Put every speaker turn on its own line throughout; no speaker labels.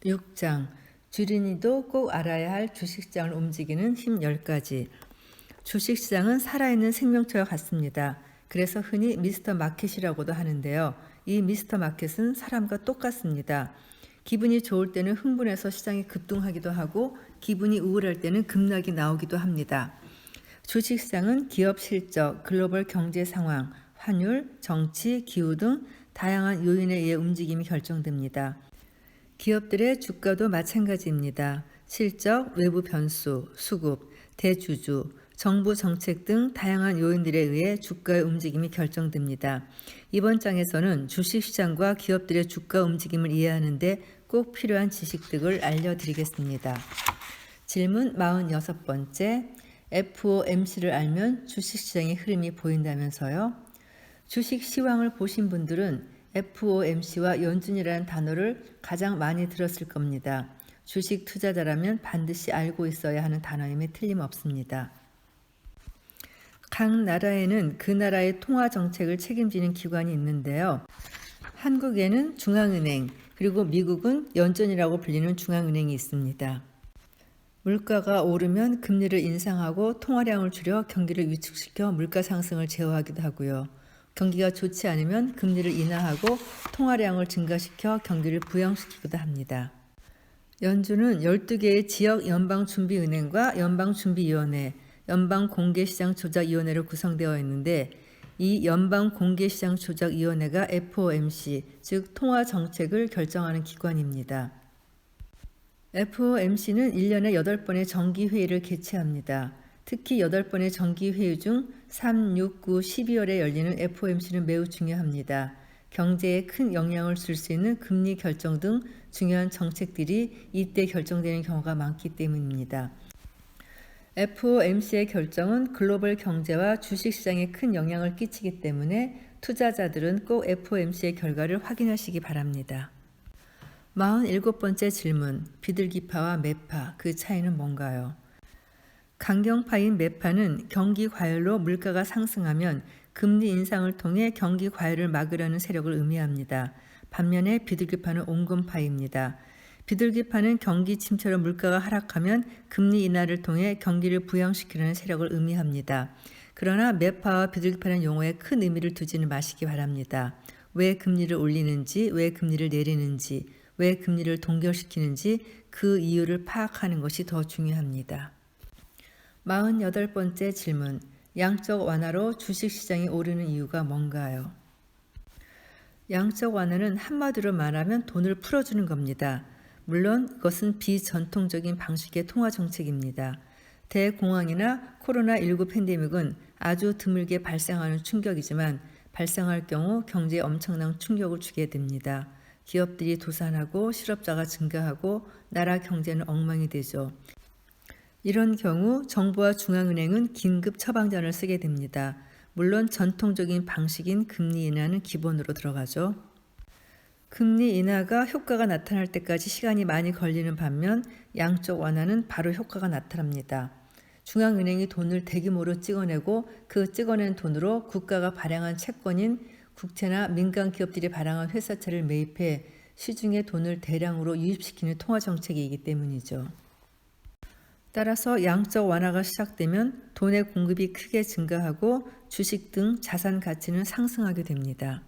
6장 주린이도 꼭 알아야 할 주식시장을 움직이는 힘 10가지. 주식시장은 살아있는 생명체와 같습니다. 그래서 흔히 미스터 마켓이라고도 하는데요. 이 미스터 마켓은 사람과 똑같습니다. 기분이 좋을 때는 흥분해서 시장이 급등하기도 하고 기분이 우울할 때는 급락이 나오기도 합니다. 주식시장은 기업 실적, 글로벌 경제 상황, 환율, 정치, 기후 등 다양한 요인에 의해 움직임이 결정됩니다. 기업들의 주가도 마찬가지입니다. 실적, 외부 변수, 수급, 대주주, 정부 정책 등 다양한 요인들에 의해 주가의 움직임이 결정됩니다. 이번 장에서는 주식시장과 기업들의 주가 움직임을 이해하는 데 꼭 필요한 지식들을 알려드리겠습니다. 질문 46번째. FOMC를 알면 주식시장의 흐름이 보인다면서요? 주식 시황을 보신 분들은 FOMC와 연준이라는 단어를 가장 많이 들었을 겁니다. 주식 투자자라면 반드시 알고 있어야 하는 단어임에 틀림없습니다. 각 나라에는 그 나라의 통화 정책을 책임지는 기관이 있는데요. 한국에는 중앙은행, 그리고 미국은 연준이라고 불리는 중앙은행이 있습니다. 물가가 오르면 금리를 인상하고 통화량을 줄여 경기를 위축시켜 물가 상승을 제어하기도 하고요. 경기가 좋지 않으면 금리를 인하하고 통화량을 증가시켜 경기를 부양시키기도 합니다. 연준은 12개의 지역 연방준비은행과 연방준비위원회, 연방공개시장조작위원회로 구성되어 있는데 이 연방공개시장조작위원회가 FOMC, 즉 통화정책을 결정하는 기관입니다. FOMC는 1년에 8번의 정기회의를 개최합니다. 특히 8번의 정기회의 중 3, 6, 9, 12월에 열리는 FOMC는 매우 중요합니다. 경제에 큰 영향을 줄 수 있는 금리 결정 등 중요한 정책들이 이때 결정되는 경우가 많기 때문입니다. FOMC의 결정은 글로벌 경제와 주식시장에 큰 영향을 끼치기 때문에 투자자들은 꼭 FOMC의 결과를 확인하시기 바랍니다. 47번째 질문. 비둘기파와 매파, 그 차이는 뭔가요? 강경파인 매파는 경기 과열로 물가가 상승하면 금리 인상을 통해 경기 과열을 막으려는 세력을 의미합니다. 반면에 비둘기파는 온건파입니다. 비둘기파는 경기 침체로 물가가 하락하면 금리 인하를 통해 경기를 부양시키려는 세력을 의미합니다. 그러나 매파와 비둘기파는 용어에 큰 의미를 두지는 마시기 바랍니다. 왜 금리를 올리는지, 왜 금리를 내리는지, 왜 금리를 동결시키는지 그 이유를 파악하는 것이 더 중요합니다. 48번째 질문. 양적 완화로 주식시장이 오르는 이유가 뭔가요? 양적 완화는 한마디로 말하면 돈을 풀어주는 겁니다. 물론 그것은 비전통적인 방식의 통화정책입니다. 대공황이나 코로나19 팬데믹은 아주 드물게 발생하는 충격이지만 발생할 경우 경제에 엄청난 충격을 주게 됩니다. 기업들이 도산하고 실업자가 증가하고 나라 경제는 엉망이 되죠. 이런 경우 정부와 중앙은행은 긴급 처방전을 쓰게 됩니다. 물론 전통적인 방식인 금리 인하는 기본으로 들어가죠. 금리 인하가 효과가 나타날 때까지 시간이 많이 걸리는 반면 양적 완화는 바로 효과가 나타납니다. 중앙은행이 돈을 대규모로 찍어내고 그 찍어낸 돈으로 국가가 발행한 채권인 국채나 민간 기업들이 발행한 회사채를 매입해 시중에 돈을 대량으로 유입시키는 통화정책이기 때문이죠. 따라서 양적 완화가 시작되면 돈의 공급이 크게 증가하고 주식 등 자산 가치는 상승하게 됩니다.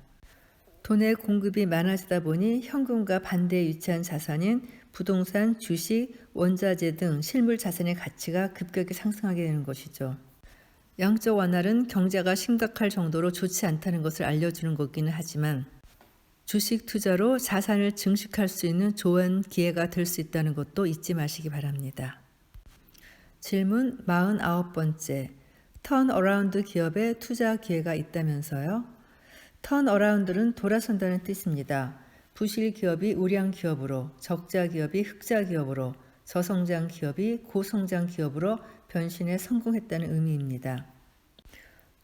돈의 공급이 많아지다 보니 현금과 반대에 위치한 자산인 부동산, 주식, 원자재 등 실물 자산의 가치가 급격히 상승하게 되는 것이죠. 양적 완화는 경제가 심각할 정도로 좋지 않다는 것을 알려주는 거기는 하지만 주식 투자로 자산을 증식할 수 있는 좋은 기회가 될 수 있다는 것도 잊지 마시기 바랍니다. 질문 49번째. 턴어라운드 기업에 투자 기회가 있다면서요? 턴어라운드는 돌아선다는 뜻입니다. 부실 기업이 우량 기업으로, 적자 기업이 흑자 기업으로, 저성장 기업이 고성장 기업으로 변신에 성공했다는 의미입니다.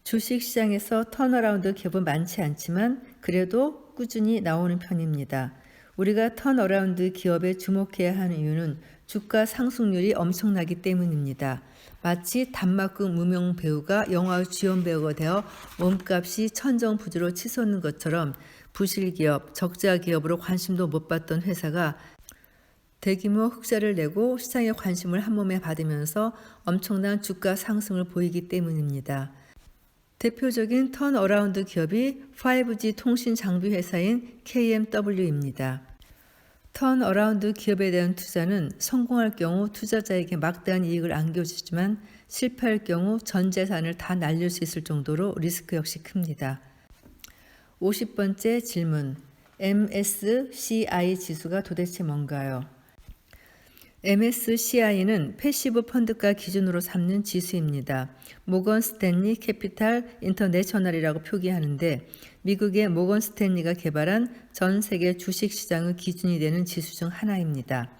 주식시장에서 턴어라운드 기업은 많지 않지만 그래도 꾸준히 나오는 편입니다. 우리가 턴어라운드 기업에 주목해야 하는 이유는 주가 상승률이 엄청나기 때문입니다. 마치 단막극 무명 배우가 영화 주연 배우가 되어 몸값이 천정부지로 치솟는 것처럼 부실 기업, 적자 기업으로 관심도 못 받던 회사가 대규모 흑자를 내고 시장의 관심을 한몸에 받으면서 엄청난 주가 상승을 보이기 때문입니다. 대표적인 턴어라운드 기업이 5G 통신 장비 회사인 KMW입니다. 턴어라운드 기업에 대한 투자는 성공할 경우 투자자에게 막대한 이익을 안겨주지만 실패할 경우 전 재산을 다 날릴 수 있을 정도로 리스크 역시 큽니다. 50번째 질문. MSCI 지수가 도대체 뭔가요? MSCI는 패시브 펀드가 기준으로 삼는 지수입니다. 모건 스탠리 캐피탈 인터내셔널이라고 표기하는데 미국의 모건 스탠리가 개발한 전 세계 주식시장의 기준이 되는 지수 중 하나입니다.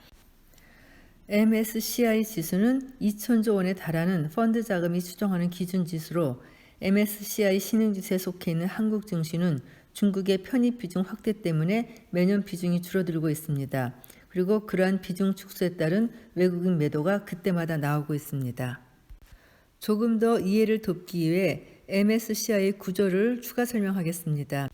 MSCI 지수는 2천조 원에 달하는 펀드 자금이 추정하는 기준 지수로 MSCI 신흥지수에 속해 있는 한국 증시는 중국의 편입 비중 확대 때문에 매년 비중이 줄어들고 있습니다. 그리고 그러한 비중 축소에 따른 외국인 매도가 그때마다 나오고 있습니다. 조금 더 이해를 돕기 위해 MSCI 구조를 추가 설명하겠습니다.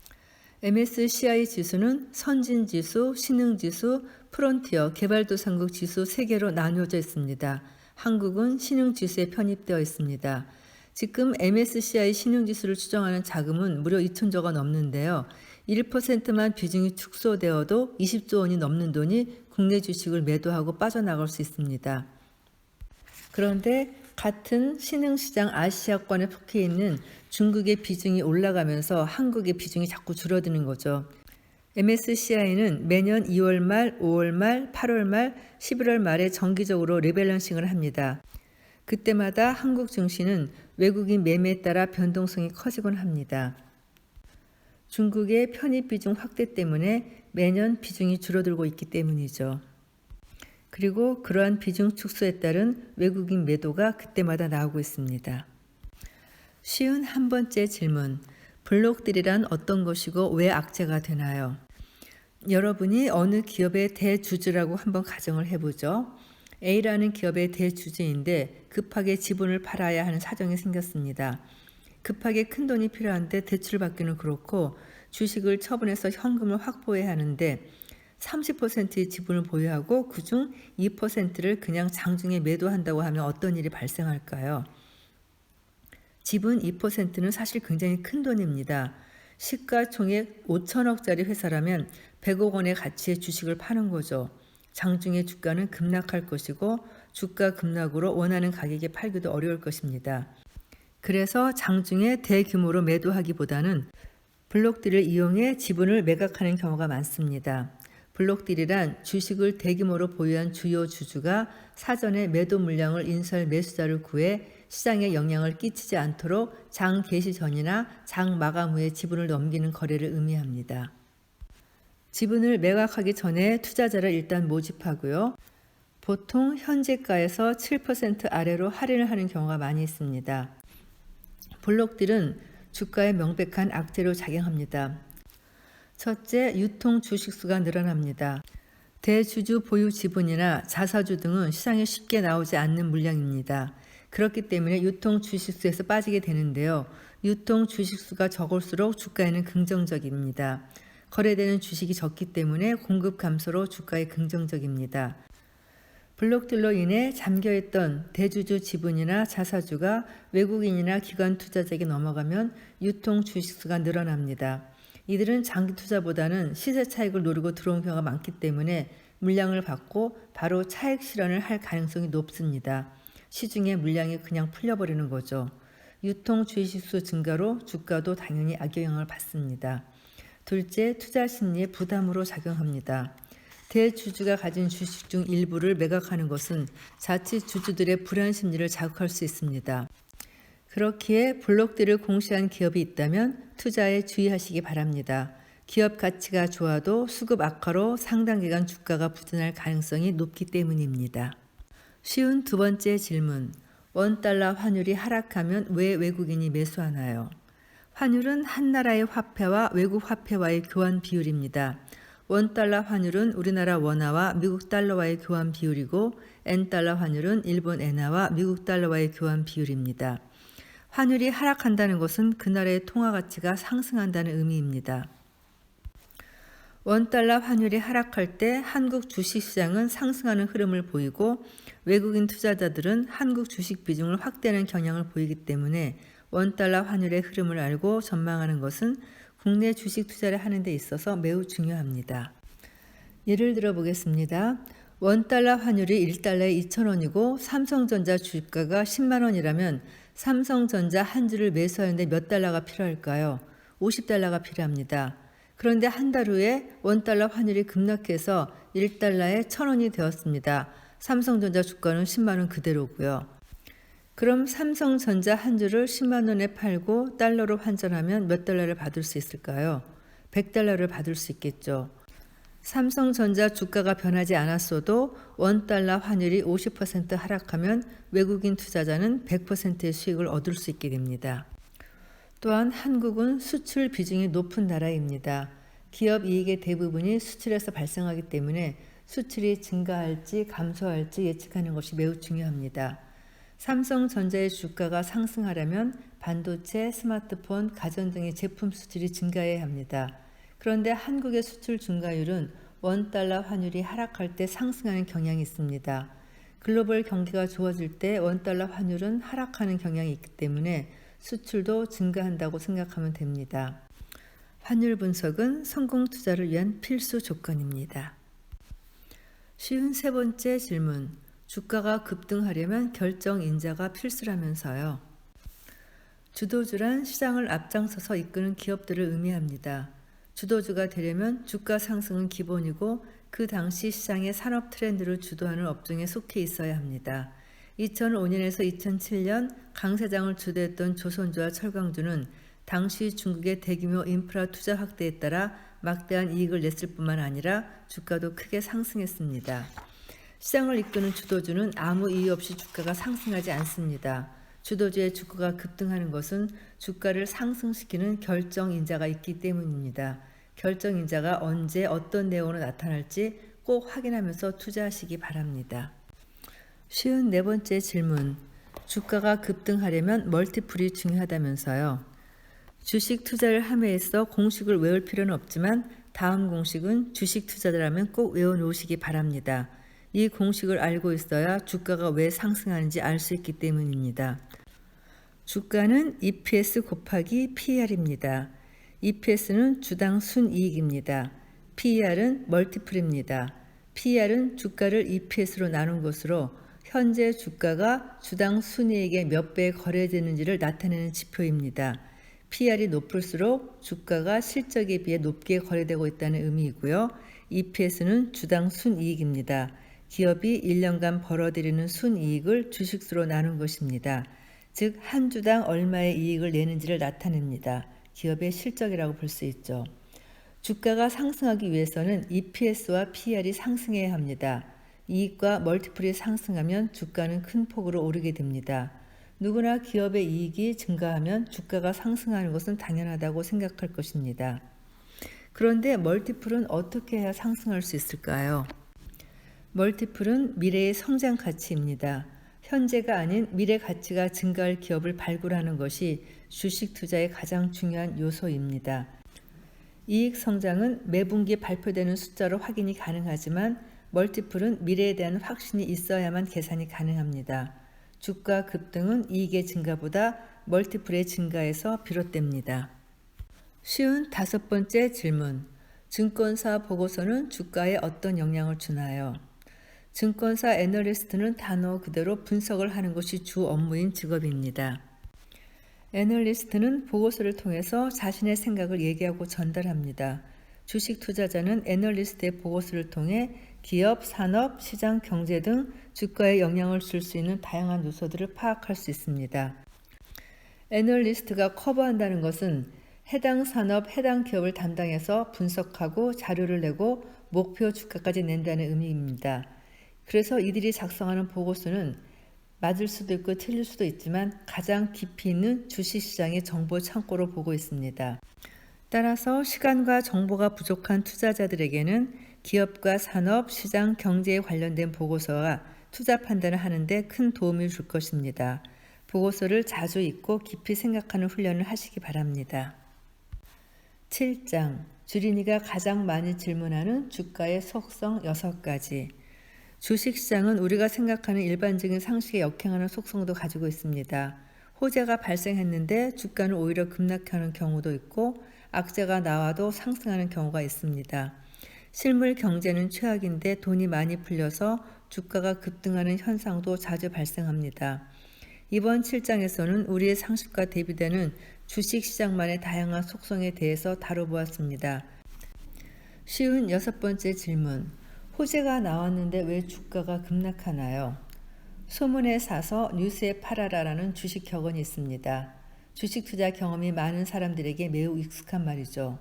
MSCI 지수는 선진지수, 신흥지수, 프론티어, 개발도상국 지수 3개로 나누어져 있습니다. 한국은 신흥지수에 편입되어 있습니다. 지금 MSCI 신흥지수를 추정하는 자금은 무려 2천조가 넘는데요. 1%만 비중이 축소되어도 20조 원이 넘는 돈이 국내 주식을 매도하고 빠져나갈 수 있습니다. 그런데 같은 신흥시장 아시아권에 속해 있는 중국의 비중이 올라가면서 한국의 비중이 자꾸 줄어드는 거죠. MSCI는 매년 2월 말, 5월 말, 8월 말, 11월 말에 정기적으로 리밸런싱을 합니다. 그때마다 한국 증시는 외국인 매매에 따라 변동성이 커지곤 합니다. 중국의 편입 비중 확대 때문에 매년 비중이 줄어들고 있기 때문이죠. 그리고 그러한 비중 축소에 따른 외국인 매도가 그때마다 나오고 있습니다. 쉬운 한 번째 질문. 블록딜이란 어떤 것이고 왜 악재가 되나요? 여러분이 어느 기업의 대주주라고 한번 가정을 해보죠. A라는 기업의 대주주인데 급하게 지분을 팔아야 하는 사정이 생겼습니다. 급하게 큰 돈이 필요한데 대출을 받기는 그렇고 주식을 처분해서 현금을 확보해야 하는데 30%의 지분을 보유하고 그중 2%를 그냥 장중에 매도한다고 하면 어떤 일이 발생할까요? 지분 2%는 사실 굉장히 큰 돈입니다. 시가총액 5천억짜리 회사라면 100억 원의 가치의 주식을 파는 거죠. 장중에 주가는 급락할 것이고 주가 급락으로 원하는 가격에 팔기도 어려울 것입니다. 그래서 장중에 대규모로 매도하기보다는 블록딜을 이용해 지분을 매각하는 경우가 많습니다. 블록딜이란 주식을 대규모로 보유한 주요 주주가 사전에 매도 물량을 인수할 매수자를 구해 시장에 영향을 끼치지 않도록 장 개시 전이나 장 마감 후에 지분을 넘기는 거래를 의미합니다. 지분을 매각하기 전에 투자자를 일단 모집하고요. 보통 현재가에서 7% 아래로 할인을 하는 경우가 많이 있습니다. 블록딜은 주가에 명백한 악재로 작용합니다. 첫째, 유통 주식수가 늘어납니다. 대주주 보유 지분이나 자사주 등은 시장에 쉽게 나오지 않는 물량입니다. 그렇기 때문에 유통 주식수에서 빠지게 되는데요. 유통 주식수가 적을수록 주가에는 긍정적입니다. 거래되는 주식이 적기 때문에 공급 감소로 주가에 긍정적입니다. 블록딜로 인해 잠겨있던 대주주 지분이나 자사주가 외국인이나 기관 투자자에게 넘어가면 유통 주식수가 늘어납니다. 이들은 장기 투자보다는 시세 차익을 노리고 들어온 경우가 많기 때문에 물량을 받고 바로 차익 실현을 할 가능성이 높습니다. 시중에 물량이 그냥 풀려버리는 거죠. 유통 주식수 증가로 주가도 당연히 악영향을 받습니다. 둘째, 투자 심리에 부담으로 작용합니다. 대주주가 가진 주식 중 일부를 매각하는 것은 자칫 주주들의 불안 심리를 자극할 수 있습니다. 그렇기에 블록딜을 공시한 기업이 있다면 투자에 주의하시기 바랍니다. 기업 가치가 좋아도 수급 악화로 상당 기간 주가가 부진할 가능성이 높기 때문입니다. 쉬운 두 번째 질문. 원달러 환율이 하락하면 왜 외국인이 매수하나요? 환율은 한 나라의 화폐와 외국 화폐와의 교환 비율입니다. 원달러 환율은 우리나라 원화와 미국 달러와의 교환 비율이고 N달러 환율은 일본 엔화와 미국 달러와의 교환 비율입니다. 환율이 하락한다는 것은 그 나라의 통화 가치가 상승한다는 의미입니다. 원달러 환율이 하락할 때 한국 주식시장은 상승하는 흐름을 보이고 외국인 투자자들은 한국 주식 비중을 확대하는 경향을 보이기 때문에 원달러 환율의 흐름을 알고 전망하는 것은 국내 주식 투자를 하는 데 있어서 매우 중요합니다. 예를 들어 보겠습니다. 원달러 환율이 1달러에 2,000원이고 삼성전자 주가가 10만 원이라면 삼성전자 한 주를 매수하는데 몇 달러가 필요할까요? 50달러가 필요합니다. 그런데 한 달 후에 원달러 환율이 급락해서 1달러에 1,000원이 되었습니다. 삼성전자 주가는 10만 원 그대로고요. 그럼 삼성전자 한 주를 10만 원에 팔고 달러로 환전하면 몇 달러를 받을 수 있을까요? 100달러를 받을 수 있겠죠. 삼성전자 주가가 변하지 않았어도 원달러 환율이 50% 하락하면 외국인 투자자는 100%의 수익을 얻을 수 있게 됩니다. 또한 한국은 수출 비중이 높은 나라입니다. 기업 이익의 대부분이 수출에서 발생하기 때문에 수출이 증가할지 감소할지 예측하는 것이 매우 중요합니다. 삼성전자의 주가가 상승하려면 반도체, 스마트폰, 가전 등의 제품 수출이 증가해야 합니다. 그런데 한국의 수출 증가율은 원달러 환율이 하락할 때 상승하는 경향이 있습니다. 글로벌 경기가 좋아질 때 원달러 환율은 하락하는 경향이 있기 때문에 수출도 증가한다고 생각하면 됩니다. 환율 분석은 성공 투자를 위한 필수 조건입니다. 쉬운 세 번째 질문. 주가가 급등하려면 결정 인자가 필수라면서요. 주도주란 시장을 앞장서서 이끄는 기업들을 의미합니다. 주도주가 되려면 주가 상승은 기본이고 그 당시 시장의 산업 트렌드를 주도하는 업종에 속해 있어야 합니다. 2005년에서 2007년 강 사장을 주도했던 조선주와 철강주는 당시 중국의 대규모 인프라 투자 확대에 따라 막대한 이익을 냈을 뿐만 아니라 주가도 크게 상승했습니다. 시장을 이끄는 주도주는 아무 이유 없이 주가가 상승하지 않습니다. 주도주의 주가가 급등하는 것은 주가를 상승시키는 결정인자가 있기 때문입니다. 결정인자가 언제 어떤 내용으로 나타날지 꼭 확인하면서 투자하시기 바랍니다. 쉬운 네 번째 질문. 주가가 급등하려면 멀티플이 중요하다면서요. 주식 투자를 함에 있어 공식을 외울 필요는 없지만 다음 공식은 주식 투자자라면 꼭 외워놓으시기 바랍니다. 이 공식을 알고 있어야 주가가 왜 상승하는지 알 수 있기 때문입니다. 주가는 EPS 곱하기 PER입니다. EPS는 주당 순이익입니다. PER은 멀티플입니다. PER은 주가를 EPS로 나눈 것으로 현재 주가가 주당 순이익의 몇 배에 거래되는지를 나타내는 지표입니다. PER이 높을수록 주가가 실적에 비해 높게 거래되고 있다는 의미이고요. EPS는 주당 순이익입니다. 기업이 1년간 벌어들이는 순이익을 주식수로 나눈 것입니다. 즉, 한 주당 얼마의 이익을 내는지를 나타냅니다. 기업의 실적이라고 볼 수 있죠. 주가가 상승하기 위해서는 EPS와 PER이 상승해야 합니다. 이익과 멀티플이 상승하면 주가는 큰 폭으로 오르게 됩니다. 누구나 기업의 이익이 증가하면 주가가 상승하는 것은 당연하다고 생각할 것입니다. 그런데 멀티플은 어떻게 해야 상승할 수 있을까요? 멀티플은 미래의 성장 가치입니다. 현재가 아닌 미래 가치가 증가할 기업을 발굴하는 것이 주식 투자의 가장 중요한 요소입니다. 이익 성장은 매분기 발표되는 숫자로 확인이 가능하지만 멀티플은 미래에 대한 확신이 있어야만 계산이 가능합니다. 주가 급등은 이익의 증가보다 멀티플의 증가에서 비롯됩니다. 쉬운 다섯 번째 질문. 증권사 보고서는 주가에 어떤 영향을 주나요? 증권사 애널리스트는 단어 그대로 분석을 하는 것이 주 업무인 직업입니다. 애널리스트는 보고서를 통해서 자신의 생각을 얘기하고 전달합니다. 주식 투자자는 애널리스트의 보고서를 통해 기업, 산업, 시장, 경제 등 주가에 영향을 줄 수 있는 다양한 요소들을 파악할 수 있습니다. 애널리스트가 커버한다는 것은 해당 산업, 해당 기업을 담당해서 분석하고 자료를 내고 목표 주가까지 낸다는 의미입니다. 그래서 이들이 작성하는 보고서는 맞을 수도 있고 틀릴 수도 있지만 가장 깊이 있는 주식시장의 정보 창고로 보고 있습니다. 따라서 시간과 정보가 부족한 투자자들에게는 기업과 산업, 시장, 경제에 관련된 보고서가 투자 판단을 하는데 큰 도움을 줄 것입니다. 보고서를 자주 읽고 깊이 생각하는 훈련을 하시기 바랍니다. 7장. 주린이가 가장 많이 질문하는 주가의 속성 6가지. 주식시장은 우리가 생각하는 일반적인 상식에 역행하는 속성도 가지고 있습니다. 호재가 발생했는데 주가는 오히려 급락하는 경우도 있고 악재가 나와도 상승하는 경우가 있습니다. 실물 경제는 최악인데 돈이 많이 풀려서 주가가 급등하는 현상도 자주 발생합니다. 이번 7장에서는 우리의 상식과 대비되는 주식시장만의 다양한 속성에 대해서 다뤄보았습니다. 쉬운 6번째 질문. 호재가 나왔는데 왜 주가가 급락하나요? 소문에 사서 뉴스에 팔아라라는 주식 격언이 있습니다. 주식 투자 경험이 많은 사람들에게 매우 익숙한 말이죠.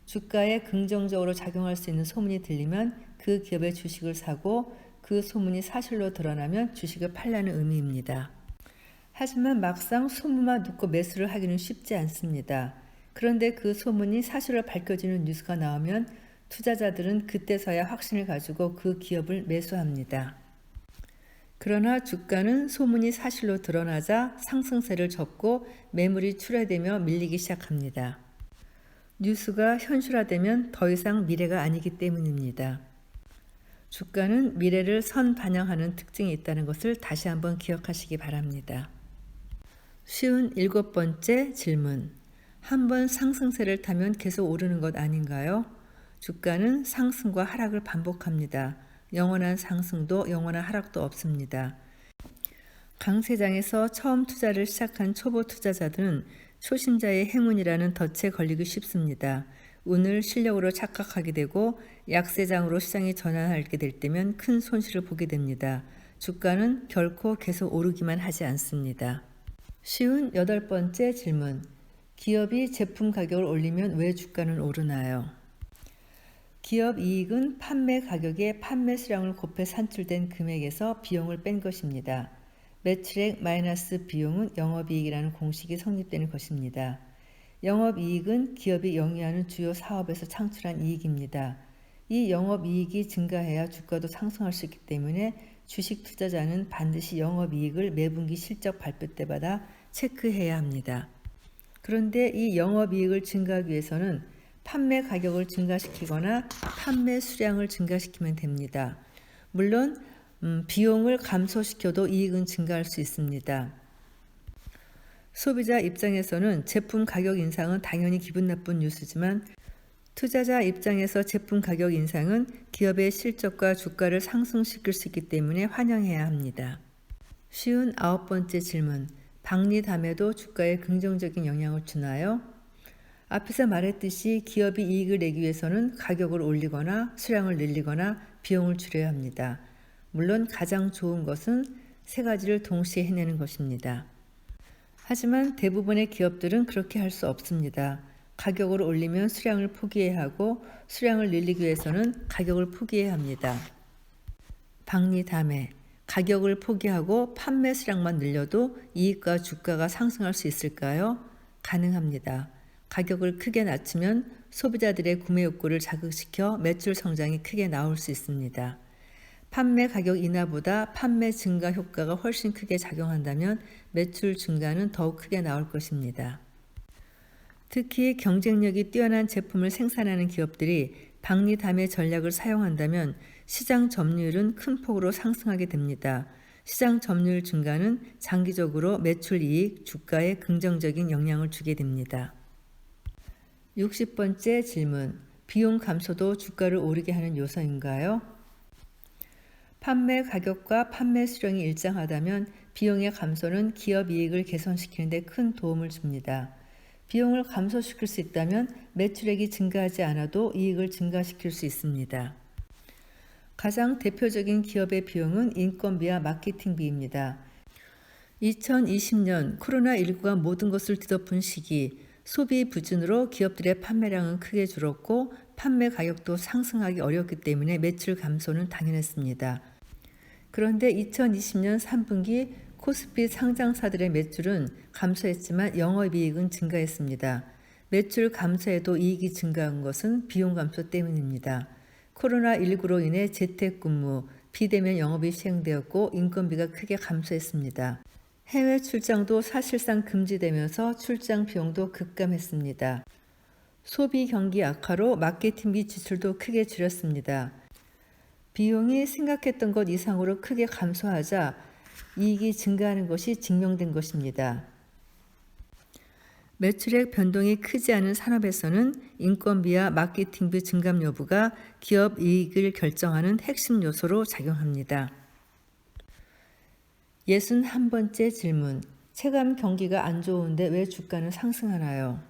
주가에 긍정적으로 작용할 수 있는 소문이 들리면 그 기업의 주식을 사고 그 소문이 사실로 드러나면 주식을 팔라는 의미입니다. 하지만 막상 소문만 듣고 매수를 하기는 쉽지 않습니다. 그런데 그 소문이 사실로 밝혀지는 뉴스가 나오면 투자자들은 그때서야 확신을 가지고 그 기업을 매수합니다. 그러나 주가는 소문이 사실로 드러나자 상승세를 접고 매물이 출회되며 밀리기 시작합니다. 뉴스가 현실화되면 더 이상 미래가 아니기 때문입니다. 주가는 미래를 선반영하는 특징이 있다는 것을 다시 한번 기억하시기 바랍니다. 쉬운 7번째 질문. 한번 상승세를 타면 계속 오르는 것 아닌가요? 주가는 상승과 하락을 반복합니다. 영원한 상승도 영원한 하락도 없습니다. 강세장에서 처음 투자를 시작한 초보 투자자들은 초심자의 행운이라는 덫에 걸리기 쉽습니다. 운을 실력으로 착각하게 되고 약세장으로 시장이 전환하게 될 때면 큰 손실을 보게 됩니다. 주가는 결코 계속 오르기만 하지 않습니다. 쉬운 8번째 질문. 기업이 제품 가격을 올리면 왜 주가는 오르나요? 기업 이익은 판매 가격에 판매 수량을 곱해 산출된 금액에서 비용을 뺀 것입니다. 매출액 마이너스 비용은 영업이익이라는 공식이 성립되는 것입니다. 영업이익은 기업이 영위하는 주요 사업에서 창출한 이익입니다. 이 영업이익이 증가해야 주가도 상승할 수 있기 때문에 주식 투자자는 반드시 영업이익을 매분기 실적 발표 때마다 체크해야 합니다. 그런데 이 영업이익을 증가하기 위해서는 판매 가격을 증가시키거나 판매 수량을 증가시키면 됩니다. 물론 비용을 감소시켜도 이익은 증가할 수 있습니다. 소비자 입장에서는 제품 가격 인상은 당연히 기분 나쁜 뉴스지만 투자자 입장에서 제품 가격 인상은 기업의 실적과 주가를 상승시킬 수 있기 때문에 환영해야 합니다. 쉬운 9번째 질문. 박리담에도 주가에 긍정적인 영향을 주나요? 앞에서 말했듯이 기업이 이익을 내기 위해서는 가격을 올리거나 수량을 늘리거나 비용을 줄여야 합니다. 물론 가장 좋은 것은 세 가지를 동시에 해내는 것입니다. 하지만 대부분의 기업들은 그렇게 할 수 없습니다. 가격을 올리면 수량을 포기해야 하고 수량을 늘리기 위해서는 가격을 포기해야 합니다. 박리담에 가격을 포기하고 판매 수량만 늘려도 이익과 주가가 상승할 수 있을까요? 가능합니다. 가격을 크게 낮추면 소비자들의 구매 욕구를 자극시켜 매출 성장이 크게 나올 수 있습니다. 판매 가격 인하보다 판매 증가 효과가 훨씬 크게 작용한다면 매출 증가는 더욱 크게 나올 것입니다. 특히 경쟁력이 뛰어난 제품을 생산하는 기업들이 박리담의 전략을 사용한다면 시장 점유율은 큰 폭으로 상승하게 됩니다. 시장 점유율 증가는 장기적으로 매출 이익, 주가에 긍정적인 영향을 주게 됩니다. 60번째 질문. 비용 감소도 주가를 오르게 하는 요소인가요? 판매 가격과 판매 수량이 일정하다면 비용의 감소는 기업 이익을 개선시키는 데 큰 도움을 줍니다. 비용을 감소시킬 수 있다면 매출액이 증가하지 않아도 이익을 증가시킬 수 있습니다. 가장 대표적인 기업의 비용은 인건비와 마케팅비입니다. 2020년 코로나19가 모든 것을 뒤덮은 시기, 소비 부진으로 기업들의 판매량은 크게 줄었고 판매 가격도 상승하기 어렵기 때문에 매출 감소는 당연했습니다. 그런데 2020년 3분기 코스피 상장사들의 매출은 감소했지만 영업이익은 증가했습니다. 매출 감소에도 이익이 증가한 것은 비용 감소 때문입니다. 코로나19로 인해 재택근무, 비대면 영업이 시행되었고 인건비가 크게 감소했습니다. 해외 출장도 사실상 금지되면서 출장 비용도 급감했습니다. 소비 경기 악화로 마케팅비 지출도 크게 줄였습니다. 비용이 생각했던 것 이상으로 크게 감소하자 이익이 증가하는 것이 증명된 것입니다. 매출액 변동이 크지 않은 산업에서는 인건비와 마케팅비 증감 여부가 기업 이익을 결정하는 핵심 요소로 작용합니다. 61번째 질문. 체감 경기가 안 좋은데 왜 주가는 상승하나요?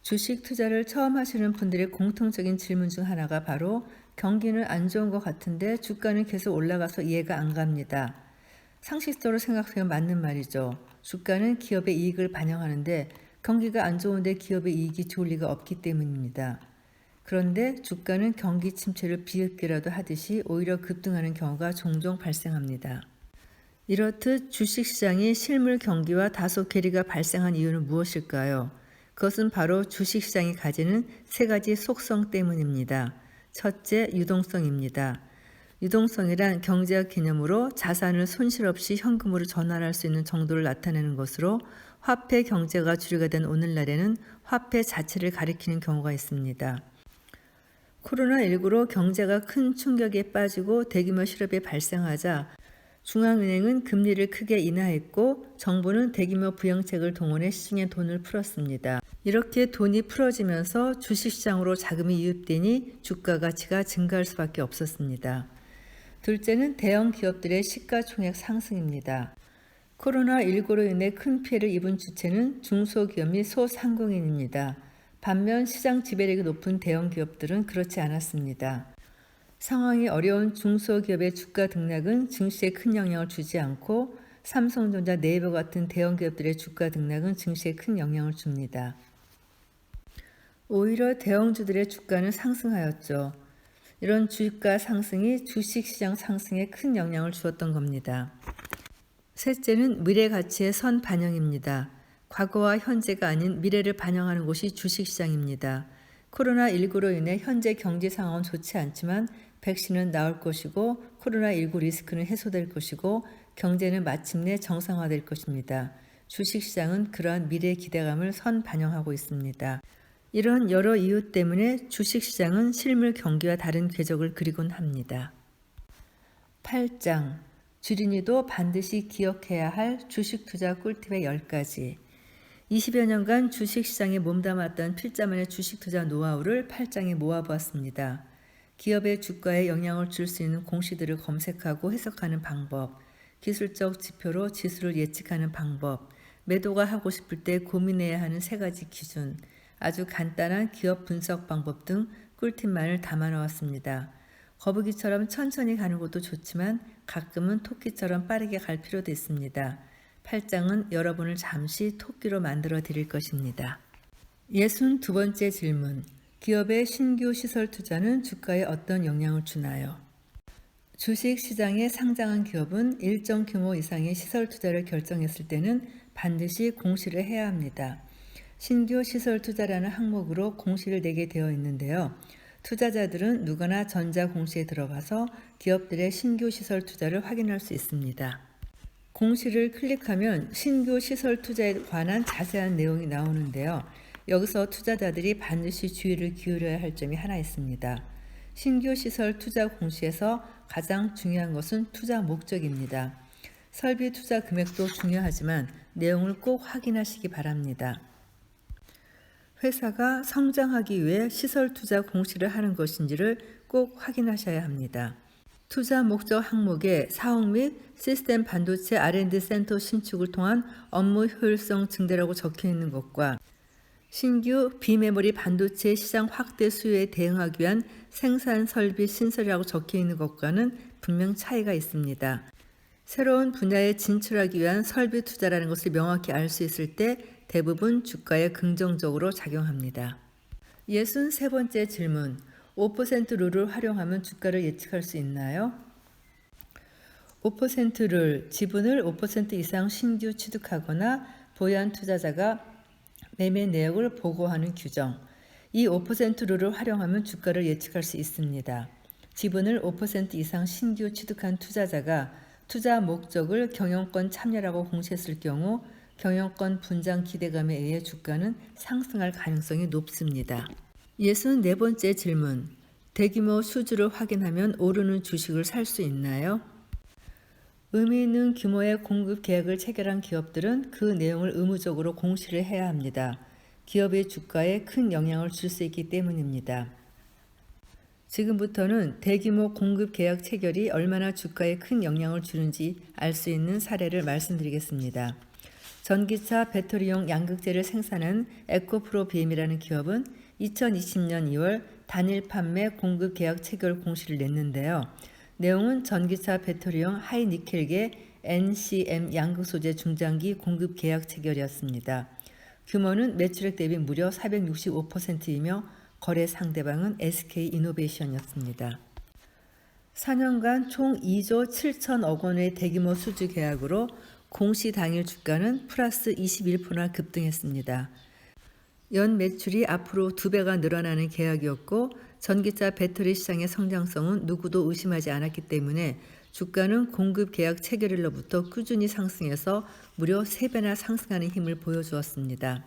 주식 투자를 처음 하시는 분들의 공통적인 질문 중 하나가 바로 경기는 안 좋은 것 같은데 주가는 계속 올라가서 이해가 안 갑니다. 상식적으로 생각하면 맞는 말이죠. 주가는 기업의 이익을 반영하는데 경기가 안 좋은데 기업의 이익이 좋을 리가 없기 때문입니다. 그런데 주가는 경기 침체를 비읍기라도 하듯이 오히려 급등하는 경우가 종종 발생합니다. 이렇듯 주식시장이 실물 경기와 다소 괴리가 발생한 이유는 무엇일까요? 그것은 바로 주식시장이 가지는 세 가지 속성 때문입니다. 첫째, 유동성입니다. 유동성이란 경제학 개념으로 자산을 손실 없이 현금으로 전환할 수 있는 정도를 나타내는 것으로 화폐 경제가 주류가 된 오늘날에는 화폐 자체를 가리키는 경우가 있습니다. 코로나19로 경제가 큰 충격에 빠지고 대규모 실업이 발생하자 중앙은행은 금리를 크게 인하했고 정부는 대규모 부양책을 동원해 시중에 돈을 풀었습니다. 이렇게 돈이 풀어지면서 주식시장으로 자금이 유입되니 주가 가치가 증가할 수밖에 없었습니다. 둘째는 대형 기업들의 시가총액 상승입니다. 코로나19로 인해 큰 피해를 입은 주체는 중소기업 및 소상공인입니다. 반면 시장 지배력이 높은 대형 기업들은 그렇지 않았습니다. 상황이 어려운 중소기업의 주가 등락은 증시에 큰 영향을 주지 않고 삼성전자, 네이버 같은 대형 기업들의 주가 등락은 증시에 큰 영향을 줍니다. 오히려 대형주들의 주가는 상승하였죠. 이런 주가 상승이 주식시장 상승에 큰 영향을 주었던 겁니다. 셋째는 미래 가치의 선 반영입니다. 과거와 현재가 아닌 미래를 반영하는 곳이 주식시장입니다. 코로나19로 인해 현재 경제 상황은 좋지 않지만 백신은 나올 것이고 코로나19 리스크는 해소될 것이고 경제는 마침내 정상화될 것입니다. 주식시장은 그러한 미래 기대감을 선 반영하고 있습니다. 이런 여러 이유 때문에 주식시장은 실물 경기와 다른 궤적을 그리곤 합니다. 8장. 주린이도 반드시 기억해야 할 주식 투자 꿀팁의 10가지. 20여 년간 주식시장에 몸담았던 필자만의 주식 투자 노하우를 8장에 모아보았습니다. 기업의 주가에 영향을 줄 수 있는 공시들을 검색하고 해석하는 방법, 기술적 지표로 지수를 예측하는 방법, 매도가 하고 싶을 때 고민해야 하는 3가지 기준, 아주 간단한 기업 분석 방법 등 꿀팁만을 담아 놓았습니다. 거북이처럼 천천히 가는 것도 좋지만 가끔은 토끼처럼 빠르게 갈 필요도 있습니다. 8장은 여러분을 잠시 토끼로 만들어 드릴 것입니다. 62번째 질문. 기업의 신규 시설 투자는 주가에 어떤 영향을 주나요? 주식시장에 상장한 기업은 일정 규모 이상의 시설 투자를 결정했을 때는 반드시 공시를 해야 합니다. 신규 시설 투자라는 항목으로 공시를 내게 되어 있는데요. 투자자들은 누구나 전자공시에 들어가서 기업들의 신규 시설 투자를 확인할 수 있습니다. 공시를 클릭하면 신규 시설 투자에 관한 자세한 내용이 나오는데요. 여기서 투자자들이 반드시 주의를 기울여야 할 점이 하나 있습니다. 신규 시설 투자 공시에서 가장 중요한 것은 투자 목적입니다. 설비 투자 금액도 중요하지만 내용을 꼭 확인하시기 바랍니다. 회사가 성장하기 위해 시설 투자 공시를 하는 것인지를 꼭 확인하셔야 합니다. 투자 목적 항목에 사업 및 시스템 반도체 R&D 센터 신축을 통한 업무 효율성 증대라고 적혀 있는 것과 신규 비메모리 반도체 시장 확대 수요에 대응하기 위한 생산 설비 신설이라고 적혀 있는 것과는 분명 차이가 있습니다. 새로운 분야에 진출하기 위한 설비 투자라는 것을 명확히 알 수 있을 때 대부분 주가에 긍정적으로 작용합니다. 63번째 질문. 5% 룰을 활용하면 주가를 예측할 수 있나요? 5% 룰, 지분을 5% 이상 신규 취득하거나 보유한 투자자가 매매 내역을 보고하는 규정. 이 5% 룰을 활용하면 주가를 예측할 수 있습니다. 지분을 5% 이상 신규 취득한 투자자가 투자 목적을 경영권 참여라고 공시했을 경우 경영권 분장 기대감에 의해 주가는 상승할 가능성이 높습니다. 64번째 질문. 대규모 수주를 확인하면 오르는 주식을 살 수 있나요? 의미 있는 규모의 공급 계약을 체결한 기업들은 그 내용을 의무적으로 공시를 해야 합니다. 기업의 주가에 큰 영향을 줄 수 있기 때문입니다. 지금부터는 대규모 공급 계약 체결이 얼마나 주가에 큰 영향을 주는지 알 수 있는 사례를 말씀드리겠습니다. 전기차 배터리용 양극재를 생산한 에코프로비엠이라는 기업은 2020년 2월 단일 판매 공급 계약 체결 공시를 냈는데요. 내용은 전기차 배터리용 하이니켈계 NCM 양극 소재 중장기 공급 계약 체결이었습니다. 규모는 매출액 대비 무려 465%이며 거래 상대방은 SK이노베이션이었습니다. 4년간 총 2조 7천억 원의 대규모 수주 계약으로 공시 당일 주가는 플러스 21%나 급등했습니다. 연 매출이 앞으로 2배가 늘어나는 계약이었고 전기차 배터리 시장의 성장성은 누구도 의심하지 않았기 때문에 주가는 공급 계약 체결일로부터 꾸준히 상승해서 무려 3배나 상승하는 힘을 보여주었습니다.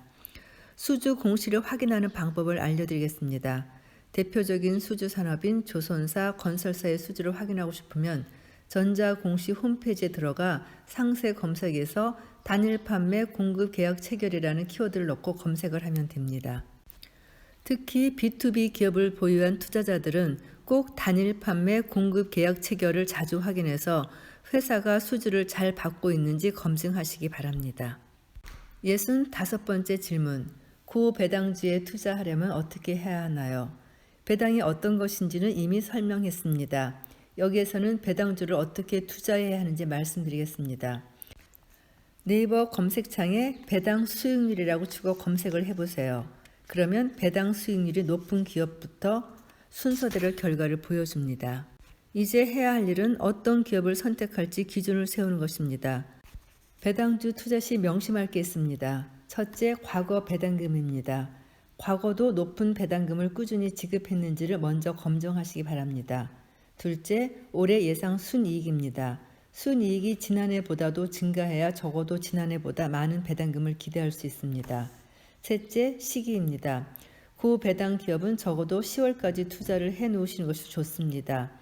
수주 공시를 확인하는 방법을 알려드리겠습니다. 대표적인 수주 산업인 조선사, 건설사의 수주를 확인하고 싶으면 전자공시 홈페이지에 들어가 상세 검색에서 단일 판매 공급 계약 체결이라는 키워드를 넣고 검색을 하면 됩니다. 특히 B2B 기업을 보유한 투자자들은 꼭 단일 판매 공급 계약 체결을 자주 확인해서 회사가 수주를 잘 받고 있는지 검증하시기 바랍니다. 65번째 질문. 고배당주에 투자하려면 어떻게 해야 하나요? 배당이 어떤 것인지는 이미 설명했습니다. 여기에서는 배당주를 어떻게 투자해야 하는지 말씀드리겠습니다. 네이버 검색창에 배당 수익률이라고 치고 검색을 해보세요. 그러면 배당 수익률이 높은 기업부터 순서대로 결과를 보여줍니다. 이제 해야 할 일은 어떤 기업을 선택할지 기준을 세우는 것입니다. 배당주 투자 시 명심할 게 있습니다. 첫째, 과거 배당금입니다. 과거도 높은 배당금을 꾸준히 지급했는지를 먼저 검증하시기 바랍니다. 둘째, 올해 예상 순이익입니다. 순이익이 지난해보다도 증가해야 적어도 지난해보다 많은 배당금을 기대할 수 있습니다. 셋째, 시기입니다. 고배당 기업은 적어도 10월까지 투자를 해놓으시는 것이 좋습니다.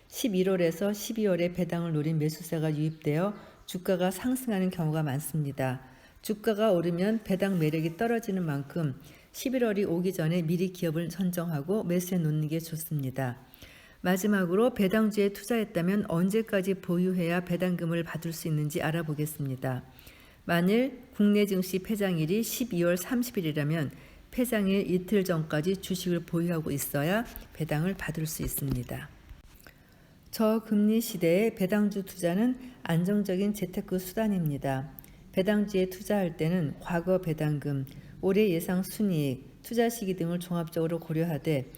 11월에서 12월에 배당을 노린 매수세가 유입되어 주가가 상승하는 경우가 많습니다. 주가가 오르면 배당 매력이 떨어지는 만큼 11월이 오기 전에 미리 기업을 선정하고 매수해 놓는 게 좋습니다. 마지막으로 배당주에 투자했다면 언제까지 보유해야 배당금을 받을 수 있는지 알아보겠습니다. 만일 국내 증시 폐장일이 12월 30일이라면 폐장일 이틀 전까지 주식을 보유하고 있어야 배당을 받을 수 있습니다. 저금리 시대에 배당주 투자는 안정적인 재테크 수단입니다. 배당주에 투자할 때는 과거 배당금, 올해 예상 순이익, 투자 시기 등을 종합적으로 고려하되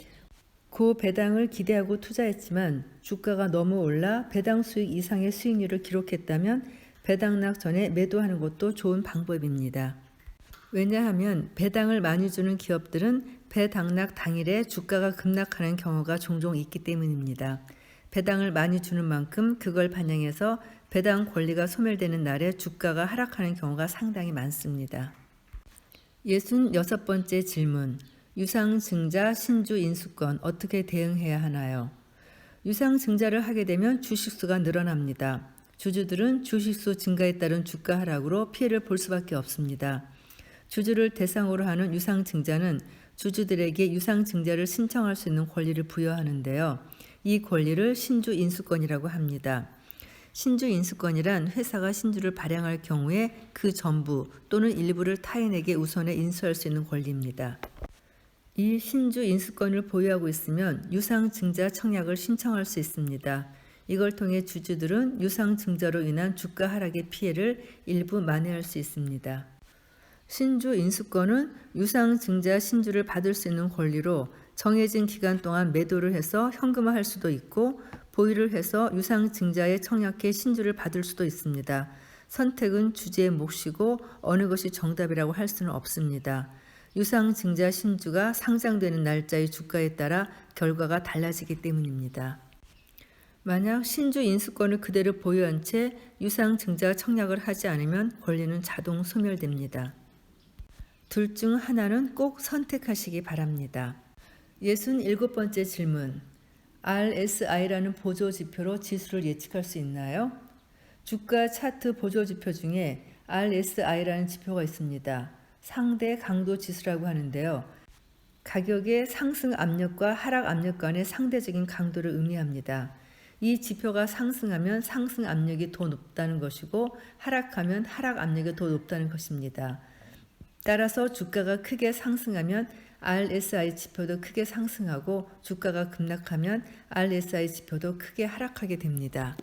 고배당을 기대하고 투자했지만 주가가 너무 올라 배당 수익 이상의 수익률을 기록했다면 배당락 전에 매도하는 것도 좋은 방법입니다. 왜냐하면 배당을 많이 주는 기업들은 배당락 당일에 주가가 급락하는 경우가 종종 있기 때문입니다. 배당을 많이 주는 만큼 그걸 반영해서 배당 권리가 소멸되는 날에 주가가 하락하는 경우가 상당히 많습니다. 66번째 질문. 유상증자 신주 인수권 어떻게 대응해야 하나요? 유상증자를 하게 되면 주식수가 늘어납니다. 주주들은 주식수 증가에 따른 주가 하락으로 피해를 볼 수밖에 없습니다. 주주를 대상으로 하는 유상증자는 주주들에게 유상증자를 신청할 수 있는 권리를 부여하는데요. 이 권리를 신주 인수권이라고 합니다. 신주 인수권이란 회사가 신주를 발행할 경우에 그 전부 또는 일부를 타인에게 우선에 인수할 수 있는 권리입니다. 이 신주 인수권을 보유하고 있으면 유상증자 청약을 신청할 수 있습니다. 이걸 통해 주주들은 유상증자로 인한 주가 하락의 피해를 일부 만회할 수 있습니다. 신주 인수권은 유상증자 신주를 받을 수 있는 권리로 정해진 기간 동안 매도를 해서 현금화할 수도 있고 보유를 해서 유상증자에 청약해 신주를 받을 수도 있습니다. 선택은 주주의 몫이고 어느 것이 정답이라고 할 수는 없습니다. 유상증자 신주가 상장되는 날짜의 주가에 따라 결과가 달라지기 때문입니다. 만약 신주 인수권을 그대로 보유한 채 유상증자 청약을 하지 않으면 권리는 자동 소멸됩니다. 둘 중 하나는 꼭 선택하시기 바랍니다. 67번째 질문. RSI라는 보조지표로 지수를 예측할 수 있나요? 주가 차트 보조지표 중에 RSI라는 지표가 있습니다. 상대 강도 지수라고 하는데요. 가격의 상승 압력과 하락 압력 간의 상대적인 강도를 의미합니다. 이 지표가 상승하면 상승 압력이 더 높다는 것이고 하락하면 하락 압력이 더 높다는 것입니다. 따라서 주가가 크게 상승하면 RSI 지표도 크게 상승하고 주가가 급락하면 RSI 지표도 크게 하락하게 됩니다.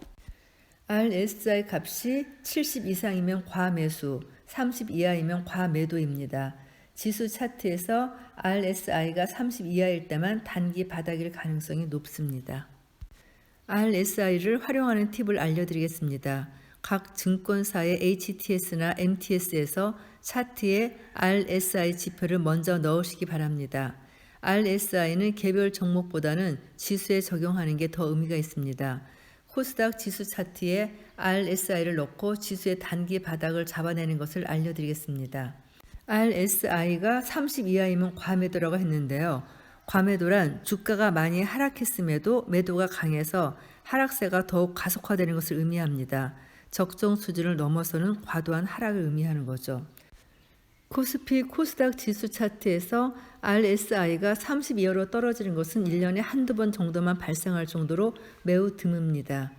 RSI 값이 70 이상이면 과매수, 30 이하이면 과매도입니다. 지수 차트에서 RSI가 30 이하일 때만 단기 바닥일 가능성이 높습니다. RSI를 활용하는 팁을 알려드리겠습니다. 각 증권사의 HTS나 MTS에서 차트에 RSI 지표를 먼저 넣으시기 바랍니다. RSI는 개별 종목보다는 지수에 적용하는 게 더 의미가 있습니다. 코스닥 지수 차트에 RSI를 넣고 지수의 단기 바닥을 잡아내는 것을 알려드리겠습니다. RSI가 30 이하이면 과매도라고 했는데요. 과매도란 주가가 많이 하락했음에도 매도가 강해서 하락세가 더욱 가속화되는 것을 의미합니다. 적정 수준을 넘어서는 과도한 하락을 의미하는 거죠. 코스피 코스닥 지수 차트에서 RSI가 30 이하로 떨어지는 것은 1년에 한두 번 정도만 발생할 정도로 매우 드뭅니다.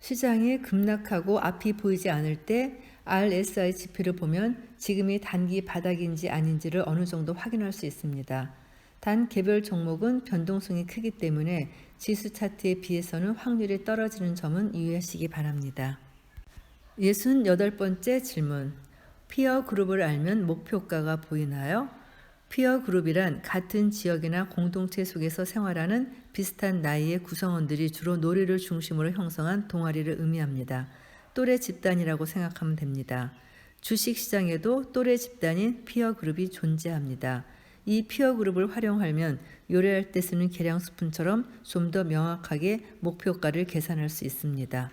시장이 급락하고 앞이 보이지 않을 때 RSI 지표를 보면 지금이 단기 바닥인지 아닌지를 어느 정도 확인할 수 있습니다. 단 개별 종목은 변동성이 크기 때문에 지수 차트에 비해서는 확률이 떨어지는 점은 유의하시기 바랍니다. 68번째 질문. 피어 그룹을 알면 목표가가 보이나요? 피어 그룹이란 같은 지역이나 공동체 속에서 생활하는 비슷한 나이의 구성원들이 주로 놀이를 중심으로 형성한 동아리를 의미합니다. 또래 집단이라고 생각하면 됩니다. 주식시장에도 또래 집단인 피어 그룹이 존재합니다. 이 피어 그룹을 활용하면 요리할 때 쓰는 계량 스푼처럼 좀 더 명확하게 목표가를 계산할 수 있습니다.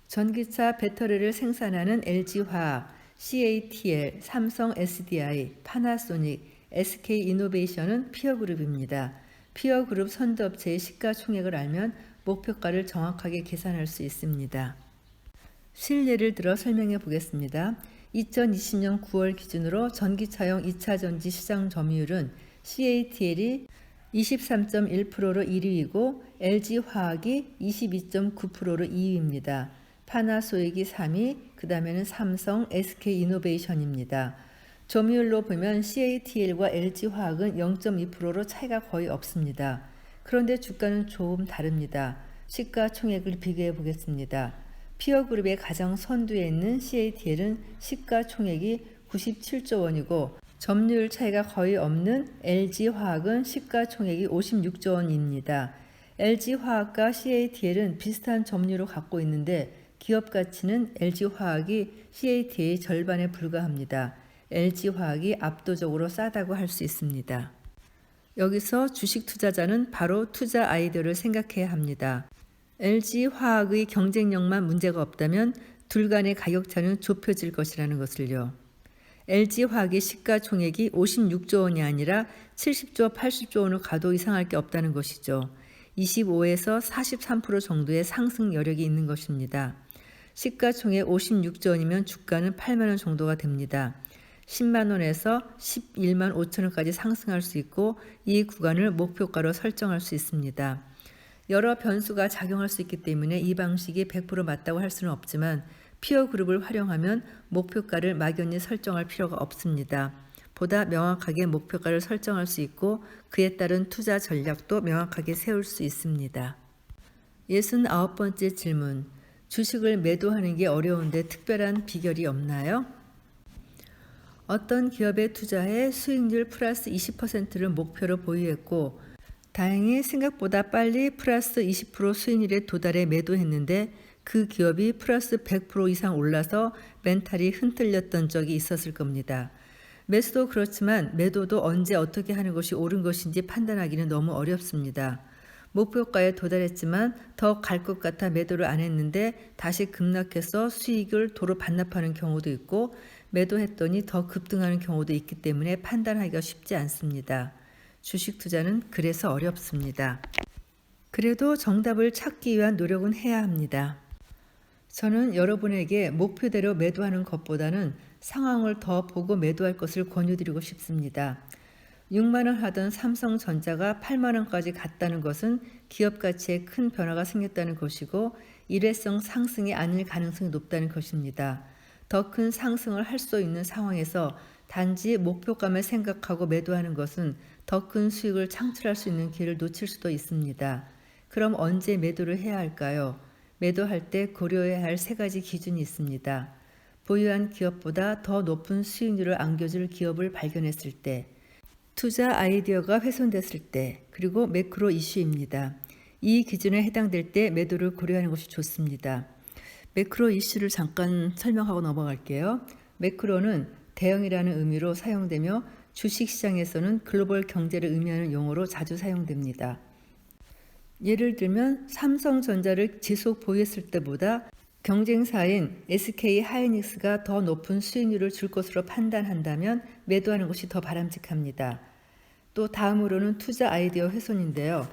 전기차 배터리를 생산하는 LG화학, CATL, 삼성 SDI, 파나소닉, SK이노베이션은 피어그룹입니다. 피어그룹 선두업체의 시가총액을 알면 목표가를 정확하게 계산할 수 있습니다. 실예를 들어 설명해 보겠습니다. 2020년 9월 기준으로 전기차용 2차 전지 시장 점유율은 CATL이 23.1%로 1위이고 LG화학이 22.9%로 2위입니다. 파나소닉이 3위, 그 다음에는 삼성, SK이노베이션입니다. 점유율로 보면 CATL과 LG화학은 0.2%로 차이가 거의 없습니다. 그런데 주가는 조금 다릅니다. 시가총액을 비교해 보겠습니다. 피어그룹의 가장 선두에 있는 CATL은 시가총액이 97조 원이고 점유율 차이가 거의 없는 LG화학은 시가총액이 56조 원입니다. LG화학과 CATL은 비슷한 점유율을 갖고 있는데 기업 가치는 LG화학이 CATL의 절반에 불과합니다. LG화학이 압도적으로 싸다고 할 수 있습니다. 여기서 주식 투자자는 바로 투자 아이디어를 생각해야 합니다. LG화학의 경쟁력만 문제가 없다면 둘 간의 가격차는 좁혀질 것이라는 것을요. LG화학의 시가총액이 56조 원이 아니라 70조, 80조 원을 가도 이상할 게 없다는 것이죠. 25에서 43% 정도의 상승 여력이 있는 것입니다. 시가총액 56조 원이면 주가는 8만 원 정도가 됩니다. 10만 원에서 11만 5천 원까지 상승할 수 있고 이 구간을 목표가로 설정할 수 있습니다. 여러 변수가 작용할 수 있기 때문에 이 방식이 100% 맞다고 할 수는 없지만 피어그룹을 활용하면 목표가를 막연히 설정할 필요가 없습니다. 보다 명확하게 목표가를 설정할 수 있고 그에 따른 투자 전략도 명확하게 세울 수 있습니다. 69번째 질문. 주식을 매도하는 게 어려운데 특별한 비결이 없나요? 어떤 기업에 투자해 수익률 플러스 20%를 목표로 보유했고 다행히 생각보다 빨리 플러스 20% 수익률에 도달해 매도했는데 그 기업이 플러스 100% 이상 올라서 멘탈이 흔들렸던 적이 있었을 겁니다. 매수도 그렇지만 매도도 언제 어떻게 하는 것이 옳은 것인지 판단하기는 너무 어렵습니다. 목표가에 도달했지만 더 갈 것 같아 매도를 안 했는데 다시 급락해서 수익을 도로 반납하는 경우도 있고 매도했더니 더 급등하는 경우도 있기 때문에 판단하기가 쉽지 않습니다. 주식 투자는 그래서 어렵습니다. 그래도 정답을 찾기 위한 노력은 해야 합니다. 저는 여러분에게 목표대로 매도하는 것보다는 상황을 더 보고 매도할 것을 권유드리고 싶습니다. 6만 원 하던 삼성전자가 8만 원까지 갔다는 것은 기업 가치에 큰 변화가 생겼다는 것이고 일회성 상승이 아닐 가능성이 높다는 것입니다. 더 큰 상승을 할 수 있는 상황에서 단지 목표감을 생각하고 매도하는 것은 더 큰 수익을 창출할 수 있는 기회를 놓칠 수도 있습니다. 그럼 언제 매도를 해야 할까요? 매도할 때 고려해야 할 세 가지 기준이 있습니다. 보유한 기업보다 더 높은 수익률을 안겨줄 기업을 발견했을 때, 투자 아이디어가 훼손됐을 때, 그리고 매크로 이슈입니다. 이 기준에 해당될 때 매도를 고려하는 것이 좋습니다. 매크로 이슈를 잠깐 설명하고 넘어갈게요. 매크로는 대형이라는 의미로 사용되며 주식시장에서는 글로벌 경제를 의미하는 용어로 자주 사용됩니다. 예를 들면 삼성전자를 지속 보유했을 때보다 경쟁사인 SK 하이닉스가 더 높은 수익률을 줄 것으로 판단한다면 매도하는 것이 더 바람직합니다. 또 다음으로는 투자 아이디어 훼손인데요.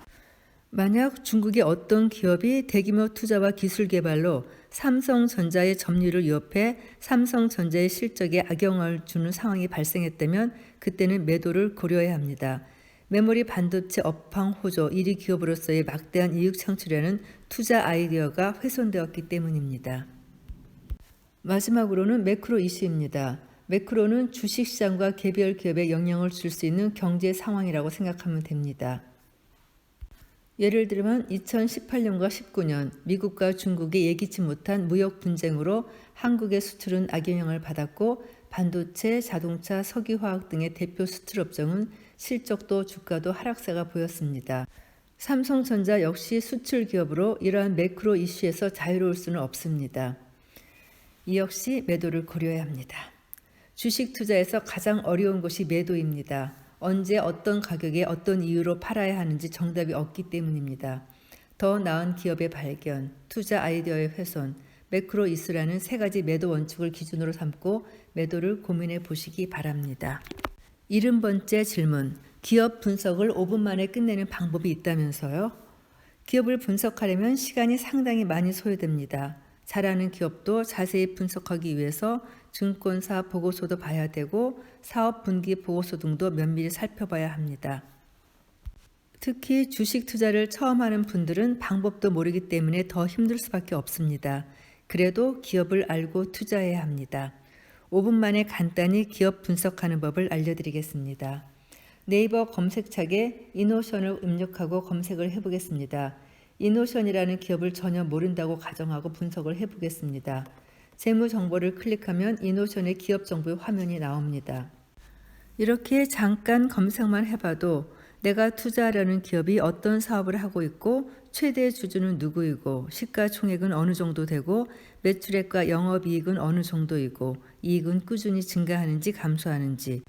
만약 중국의 어떤 기업이 대규모 투자와 기술 개발로 삼성전자의 점유율을 위협해 삼성전자의 실적에 악영향을 주는 상황이 발생했다면 그때는 매도를 고려해야 합니다. 메모리 반도체 업황 호조 1위 기업으로서의 막대한 이익 창출에는 투자 아이디어가 훼손되었기 때문입니다. 마지막으로는 매크로 이슈입니다. 매크로는 주식시장과 개별 기업에 영향을 줄 수 있는 경제 상황이라고 생각하면 됩니다. 예를 들면 2018년과 19년 미국과 중국이 예기치 못한 무역 분쟁으로 한국의 수출은 악영향을 받았고 반도체, 자동차, 석유화학 등의 대표 수출 업종은 실적도 주가도 하락세가 보였습니다. 삼성전자 역시 수출 기업으로 이러한 매크로 이슈에서 자유로울 수는 없습니다. 이 역시 매도를 고려해야 합니다. 주식 투자에서 가장 어려운 것이 매도입니다. 언제 어떤 가격에 어떤 이유로 팔아야 하는지 정답이 없기 때문입니다. 더 나은 기업의 발견, 투자 아이디어의 훼손, 매크로 이슈라는 세 가지 매도 원칙을 기준으로 삼고 매도를 고민해 보시기 바랍니다. 70번째 질문, 기업 분석을 5분 만에 끝내는 방법이 있다면서요? 기업을 분석하려면 시간이 상당히 많이 소요됩니다. 잘하는 기업도 자세히 분석하기 위해서 증권사 보고서도 봐야 되고 사업 분기 보고서 등도 면밀히 살펴봐야 합니다. 특히 주식 투자를 처음 하는 분들은 방법도 모르기 때문에 더 힘들 수밖에 없습니다. 그래도 기업을 알고 투자해야 합니다. 5분 만에 간단히 기업 분석하는 법을 알려드리겠습니다. 네이버 검색창에 이노션을 입력하고 검색을 해보겠습니다. 이노션이라는 기업을 전혀 모른다고 가정하고 분석을 해보겠습니다. 재무 정보를 클릭하면 이노션의 기업 정보의 화면이 나옵니다. 이렇게 잠깐 검색만 해봐도 내가 투자하려는 기업이 어떤 사업을 하고 있고 최대 주주는 누구이고 시가총액은 어느 정도 되고 매출액과 영업이익은 어느 정도이고 이익은 꾸준히 증가하는지 감소하는지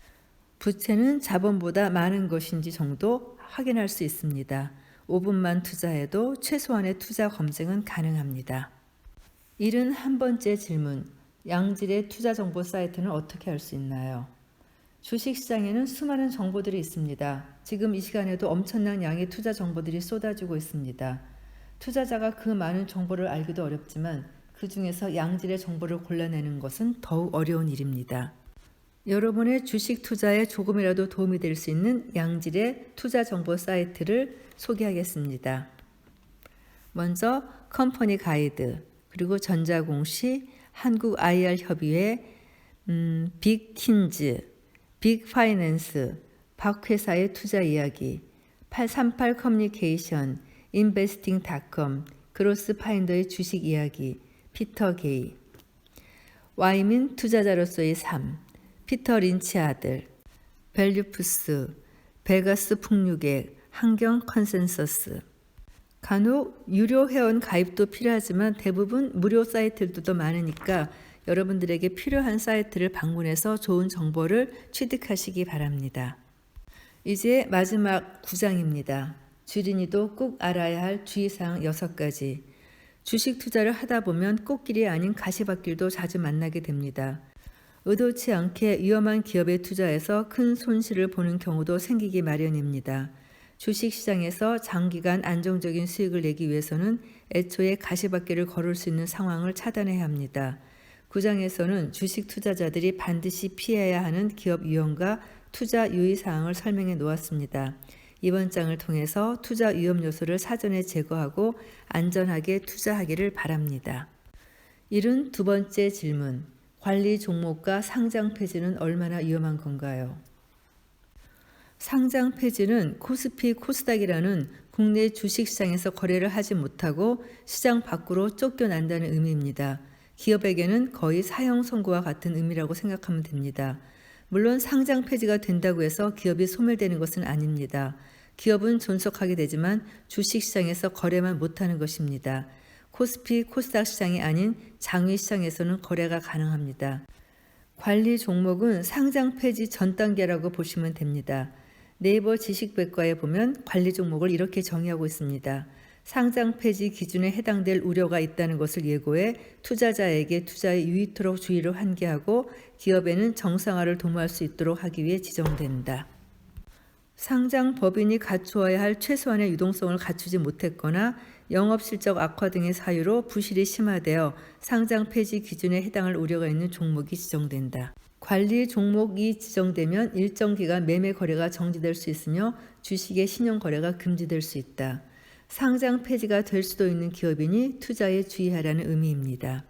부채는 자본보다 많은 것인지 정도 확인할 수 있습니다. 5분만 투자해도 최소한의 투자 검증은 가능합니다. 71번째 질문, 양질의 투자 정보 사이트는 어떻게 할 수 있나요? 주식시장에는 수많은 정보들이 있습니다. 지금 이 시간에도 엄청난 양의 투자 정보들이 쏟아지고 있습니다. 투자자가 그 많은 정보를 알기도 어렵지만 그 중에서 양질의 정보를 골라내는 것은 더욱 어려운 일입니다. 여러분의 주식 투자에 조금이라도 도움이 될 수 있는 양질의 투자 정보 사이트를 소개하겠습니다. 먼저 컴퍼니 가이드, 그리고 전자공시, 한국 IR 협의회, 빅킨즈, 빅파이낸스, 박회사의 투자 이야기, 838 커뮤니케이션, 인베스팅닷컴, 그로스파인더의 주식 이야기, 피터 게이, 와이민 투자자로서의 삶, 피터 린치 아들, 밸류푸스, 베가스 풍류객, 환경 컨센서스. 간혹 유료 회원 가입도 필요하지만 대부분 무료 사이트들도 많으니까 여러분들에게 필요한 사이트를 방문해서 좋은 정보를 취득하시기 바랍니다. 이제 마지막 9장입니다. 주린이도 꼭 알아야 할 주의사항 6가지. 주식 투자를 하다 보면 꽃길이 아닌 가시밭길도 자주 만나게 됩니다. 의도치 않게 위험한 기업에 투자해서 큰 손실을 보는 경우도 생기기 마련입니다. 주식시장에서 장기간 안정적인 수익을 내기 위해서는 애초에 가시밭길을 걸을 수 있는 상황을 차단해야 합니다. 9장에서는 주식 투자자들이 반드시 피해야 하는 기업 위험과 투자 유의사항을 설명해 놓았습니다. 이번 장을 통해서 투자 위험 요소를 사전에 제거하고 안전하게 투자하기를 바랍니다. 72번째 질문. 관리 종목과 상장 폐지는 얼마나 위험한 건가요? 상장 폐지는 코스피 코스닥이라는 국내 주식시장에서 거래를 하지 못하고 시장 밖으로 쫓겨난다는 의미입니다. 기업에게는 거의 사형 선고와 같은 의미라고 생각하면 됩니다. 물론 상장 폐지가 된다고 해서 기업이 소멸되는 것은 아닙니다. 기업은 존속하게 되지만 주식시장에서 거래만 못하는 것입니다. 코스피 코스닥 시장이 아닌 장외 시장에서는 거래가 가능합니다. 관리 종목은 상장 폐지 전 단계라고 보시면 됩니다. 네이버 지식백과에 보면 관리 종목을 이렇게 정의하고 있습니다. 상장 폐지 기준에 해당될 우려가 있다는 것을 예고해 투자자에게 투자에 유의토록 주의를 환기하고 기업에는 정상화를 도모할 수 있도록 하기 위해 지정된다. 상장 법인이 갖추어야 할 최소한의 유동성을 갖추지 못했거나 영업실적 악화 등의 사유로 부실이 심화되어 상장 폐지 기준에 해당할 우려가 있는 종목이 지정된다. 관리 종목이 지정되면 일정 기간 매매 거래가 정지될 수 있으며 주식의 신용 거래가 금지될 수 있다. 상장 폐지가 될 수도 있는 기업이니 투자에 주의하라는 의미입니다.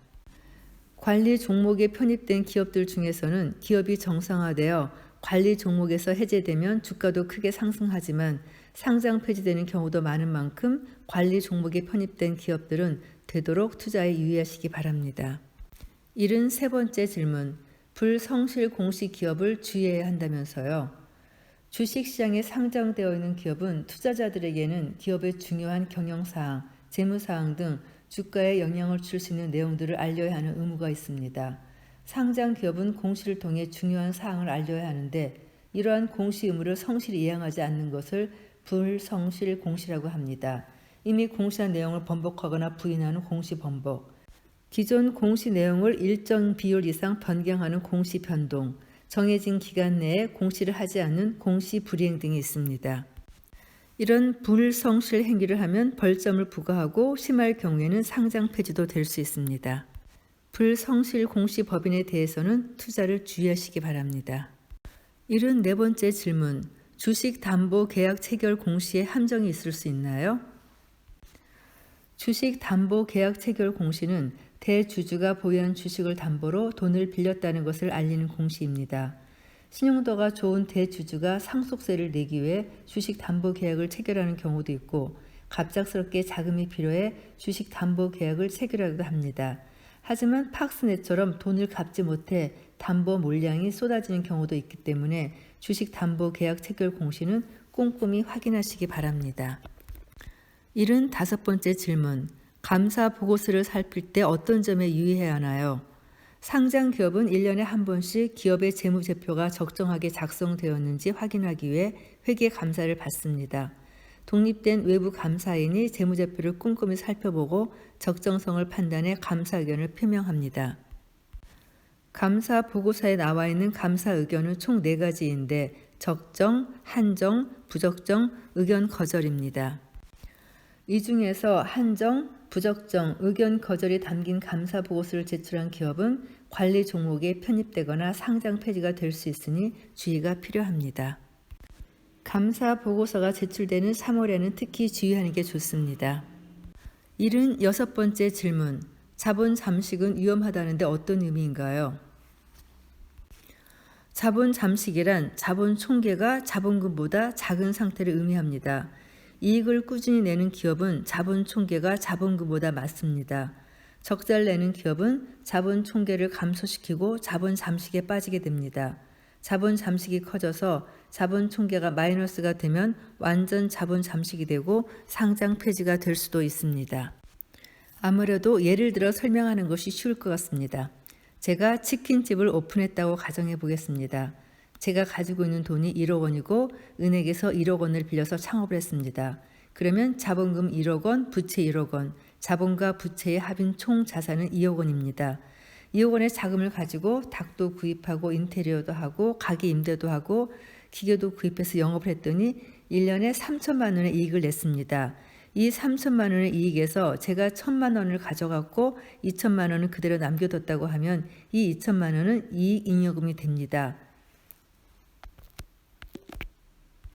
관리 종목에 편입된 기업들 중에서는 기업이 정상화되어 관리 종목에서 해제되면 주가도 크게 상승하지만 상장 폐지되는 경우도 많은 만큼 관리 종목에 편입된 기업들은 되도록 투자에 유의하시기 바랍니다. 73번째 질문. 불성실 공시 기업을 주의해야 한다면서요. 주식시장에 상장되어 있는 기업은 투자자들에게는 기업의 중요한 경영사항, 재무사항 등 주가에 영향을 줄 수 있는 내용들을 알려야 하는 의무가 있습니다. 상장 기업은 공시를 통해 중요한 사항을 알려야 하는데 이러한 공시 의무를 성실히 이행하지 않는 것을 불성실 공시라고 합니다. 이미 공시한 내용을 번복하거나 부인하는 공시 번복, 기존 공시 내용을 일정 비율 이상 변경하는 공시 변동, 정해진 기간 내에 공시를 하지 않는 공시 불이행 등이 있습니다. 이런 불성실 행위를 하면 벌점을 부과하고 심할 경우에는 상장 폐지도 될 수 있습니다. 불성실 공시 법인에 대해서는 투자를 주의하시기 바랍니다. 74번째 질문. 주식 담보 계약 체결 공시에 함정이 있을 수 있나요? 주식 담보 계약 체결 공시는 대주주가 보유한 주식을 담보로 돈을 빌렸다는 것을 알리는 공시입니다. 신용도가 좋은 대주주가 상속세를 내기 위해 주식 담보 계약을 체결하는 경우도 있고 갑작스럽게 자금이 필요해 주식 담보 계약을 체결하기도 합니다. 하지만 팍스넷처럼 돈을 갚지 못해 담보 몰량이 쏟아지는 경우도 있기 때문에 주식 담보 계약 체결 공시는 꼼꼼히 확인하시기 바랍니다. 75번째 질문. 감사 보고서를 살필 때 어떤 점에 유의해야 하나요? 상장 기업은 1년에 한 번씩 기업의 재무제표가 적정하게 작성되었는지 확인하기 위해 회계 감사를 받습니다. 독립된 외부 감사인이 재무제표를 꼼꼼히 살펴보고 적정성을 판단해 감사 의견을 표명합니다. 감사 보고서에 나와 있는 감사 의견은 총 4가지인데 적정, 한정, 부적정, 의견 거절입니다. 이 중에서 한정, 부적정, 의견 거절이 담긴 감사 보고서를 제출한 기업은 관리 종목에 편입되거나 상장 폐지가 될 수 있으니 주의가 필요합니다. 감사 보고서가 제출되는 3월에는 특히 주의하는 게 좋습니다. 76번째 질문. 자본 잠식은 위험하다는데 어떤 의미인가요? 자본 잠식이란 자본 총계가 자본금보다 작은 상태를 의미합니다. 이익을 꾸준히 내는 기업은 자본 총계가 자본금보다 많습니다. 적자를 내는 기업은 자본 총계를 감소시키고 자본 잠식에 빠지게 됩니다. 자본 잠식이 커져서 자본 총계가 마이너스가 되면 완전 자본 잠식이 되고 상장 폐지가 될 수도 있습니다. 아무래도 예를 들어 설명하는 것이 쉬울 것 같습니다. 제가 치킨집을 오픈했다고 가정해 보겠습니다. 제가 가지고 있는 돈이 1억 원이고 은행에서 1억 원을 빌려서 창업을 했습니다. 그러면 자본금 1억 원, 부채 1억 원, 자본과 부채의 합인 총 자산은 2억 원입니다. 2억 원의 자금을 가지고 닭도 구입하고 인테리어도 하고 가게 임대도 하고 기계도 구입해서 영업을 했더니 1년에 3천만 원의 이익을 냈습니다. 이 3천만 원의 이익에서 제가 1,000만 원을 가져갔고 2천만 원은 그대로 남겨뒀다고 하면 이 2천만 원은 이익 잉여금이 됩니다.